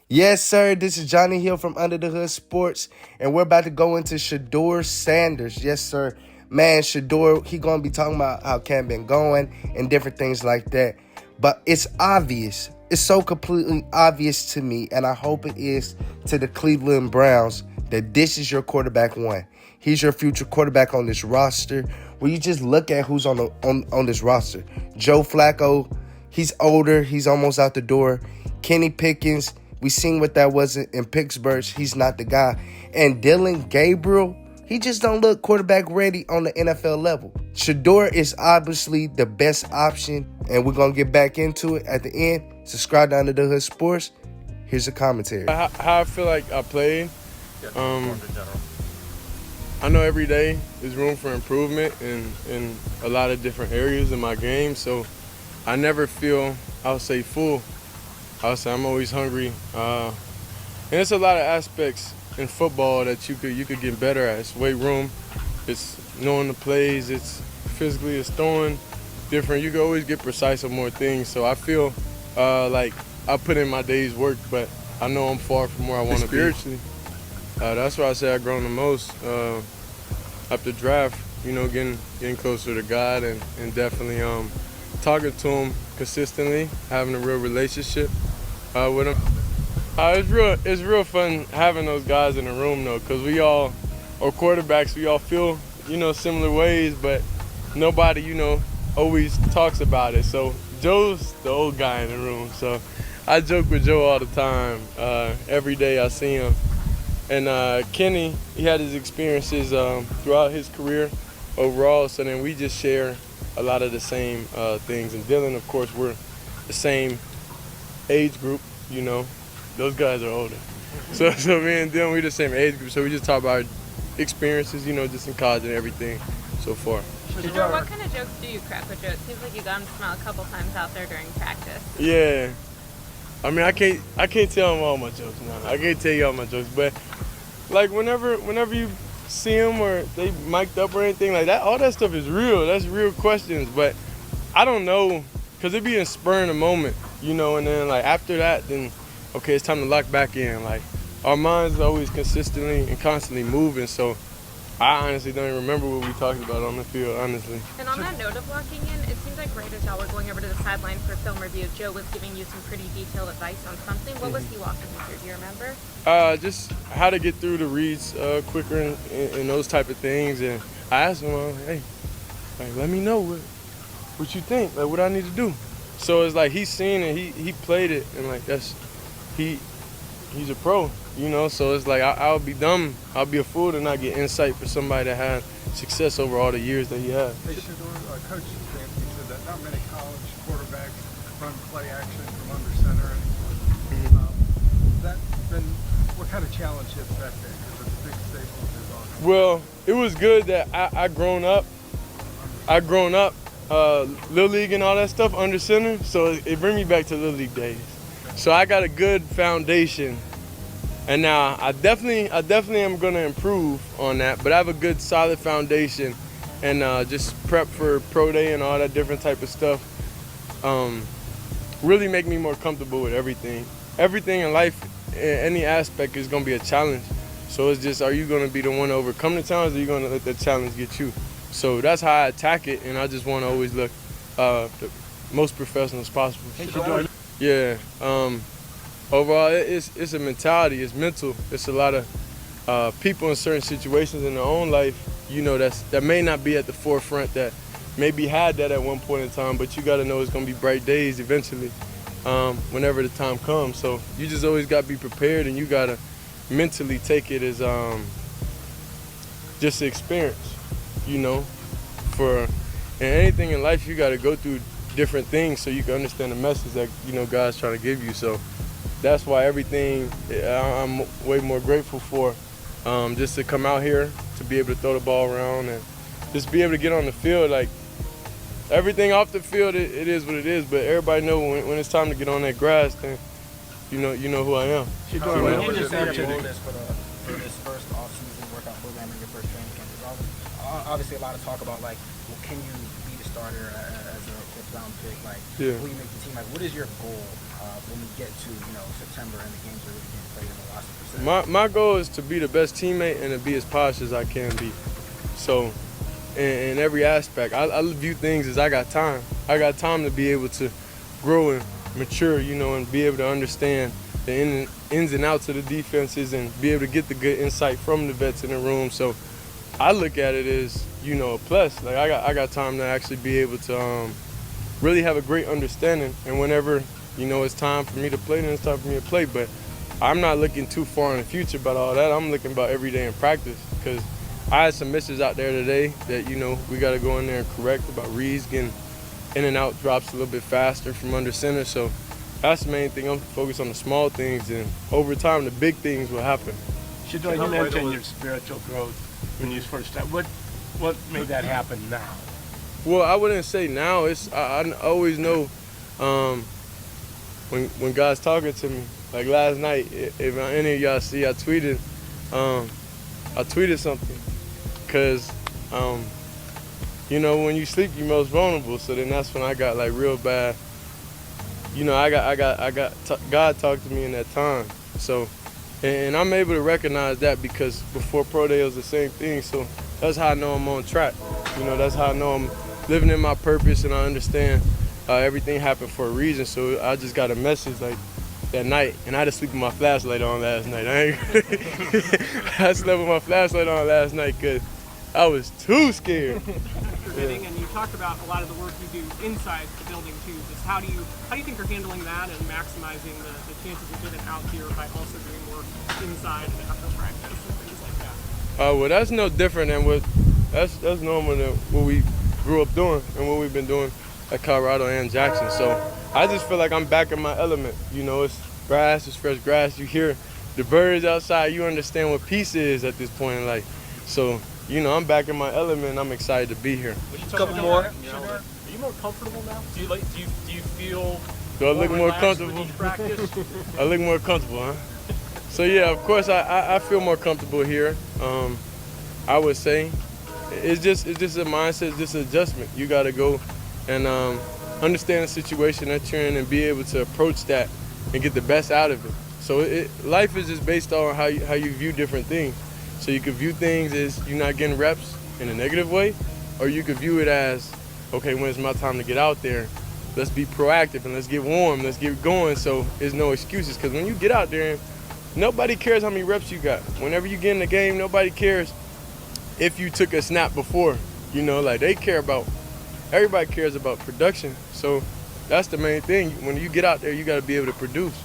Yes, sir. This is Johnny Hill from Under the Hood Sports, and we're about to go into Shedeur Sanders. Yes, sir. Man, Shedeur, he gonna be talking about how Cam been going and different things like that. But it's obvious. It's so completely obvious to me, and I hope it is to the Cleveland Browns, that this is your quarterback one. He's your future quarterback on this roster. When you just look at who's on this roster, Joe Flacco, he's older. He's almost out the door. Kenny Pickens. We seen what that was in Pittsburgh. He's not the guy. And Dylan Gabriel, he just don't look quarterback ready on the NFL level. Shedeur is obviously the best option, and we're going to get back into it at the end. Subscribe to Under the Hood Sports. Here's a commentary. How I feel like I played. I know every day there's room for improvement in a lot of different areas in my game, so I never feel, I'll say, full. I'll say I'm always hungry, and it's a lot of aspects in football that you could get better at. It's weight room, it's knowing the plays, it's physically, it's throwing different. You can always get precise on more things. So I feel like I put in my day's work, but I know I'm far from where I want to be. Spiritually, that's why I say I've grown the most after draft. You know, getting closer to God and definitely talking to Him consistently, having a real relationship with Him. It's real fun having those guys in the room though, because we all are quarterbacks. We all feel similar ways, but nobody always talks about it. So Joe's the old guy in the room, so I joke with Joe all the time. Every day I see him. And Kenny, he had his experiences throughout his career overall, so then we just share a lot of the same things. And Dylan, of course, we're the same age group, Those guys are older. So me and Dylan, we're the same age group, so we just talk about our experiences, just in college and everything so far. Shedeur, what kind of jokes do you crack with Joe? It seems like you got him to smile a couple times out there during practice. Yeah. I mean, I can't tell him all my jokes now. I can't tell you all my jokes, but like whenever you see him or they mic'd up or anything like that, all that stuff is real. That's real questions, but I don't know, because it be in spur in the moment, and then like after that, then okay, it's time to lock back in. Like our minds are always consistently and constantly moving, so I honestly don't even remember what we talked about on the field, honestly. And on that note of locking in, it seems like right as y'all were going over to the sideline for film review, Joe was giving you some pretty detailed advice on something. What was he walking you through? Do you remember? Just how to get through the reads quicker and those type of things. And I asked him, hey, like, let me know what you think, like what I need to do. So it's like he's seen it, he played it, and like he's a pro, so it's like I'll be dumb, I'll be a fool to not get insight for somebody that had success over all the years that he had. Hey, Shedeur, Coach Anthony said that not many college quarterbacks run play action from under center anymore. What kind of challenge has that been? Because it's a big staple of his offense. Well, it was good that I grown up Little League and all that stuff under center, so it bring me back to Little League days. So I got a good foundation, and now I definitely am gonna improve on that. But I have a good solid foundation, and just prep for pro day and all that different type of stuff. Really make me more comfortable with everything. Everything in life, any aspect, is gonna be a challenge. So it's just, are you gonna be the one to overcome the challenge, or are you gonna let the challenge get you? So that's how I attack it, and I just want to always look the most professional as possible. Yeah. Overall, it's a mentality. It's mental. It's a lot of people in certain situations in their own life, that may not be at the forefront, that maybe had that at one point in time, but you got to know it's going to be bright days eventually, whenever the time comes. So you just always got to be prepared, and you got to mentally take it as just an experience, and anything in life, you got to go through different things so you can understand the message that God's trying to give you. So that's why everything I'm way more grateful for, just to come out here, to be able to throw the ball around and just be able to get on the field. Like everything off the field, it is what it is, but everybody know when it's time to get on that grass, then you know who I am. What is your bonus for this first off-season workout program and your first training camp? There's obviously a lot of talk about can you be the starter as a fifth-round pick? Will you make the team? What is your goal when we get to September and the games are really being played in the roster percent? My goal is to be the best teammate and to be as polished as I can be. So in every aspect, I view things as I got time. I got time to be able to grow and mature, and be able to understand the ins and outs of the defenses and be able to get the good insight from the vets in the room. So I look at it as, a plus. Like I got time to actually be able to really have a great understanding. And whenever, it's time for me to play, then it's time for me to play. But I'm not looking too far in the future about all that. I'm looking about every day in practice, because I had some misses out there today that, we got to go in there and correct, about Reeves getting in and out drops a little bit faster from under center. So that's the main thing. I'm focused on the small things, and over time, the big things will happen. Shedeur, you mentioned your spiritual growth when you first started. What made that happen now? Well, I wouldn't say now. I always know when God's talking to me. Like last night, if any of y'all see, I tweeted something, because when you sleep, you're most vulnerable. So then that's when I got like real bad. God talked to me in that time. So, and I'm able to recognize that, because before Pro Day it was the same thing. So that's how I know I'm on track. That's how I know I'm living in my purpose, and I understand everything happened for a reason. So I just got a message like that night, and I had to sleep with my flashlight on last night. I slept with my flashlight on last night because I was too scared. Forgiving, and you talked about a lot of the work you do inside the building too. Just how do you think you're handling that and maximizing the chances of getting out here by also doing work inside and after practice and things like that? Well, that's no different than that's normal than what we grew up doing and what we've been doing at Colorado and Jackson. So I just feel like I'm back in my element. It's grass, it's fresh grass. You hear the birds outside. You understand what peace is at this point in life. So I'm back in my element, and I'm excited to be here. A couple more. Are you more comfortable now? Do you feel? Do I look more comfortable? With each practice? I look more comfortable, huh? So yeah, of course I feel more comfortable here. I would say it's just a mindset, it's just an adjustment. You got to go and understand the situation that you're in and be able to approach that and get the best out of it. So life is just based on how you view different things. So you could view things as you're not getting reps in a negative way, or you could view it as, okay, when it's my time to get out there, let's be proactive and let's get warm, let's get going, so there's no excuses. Because when you get out there, nobody cares how many reps you got. Whenever you get in the game, nobody cares if you took a snap before. Everybody cares about production. So that's the main thing. When you get out there, you got to be able to produce.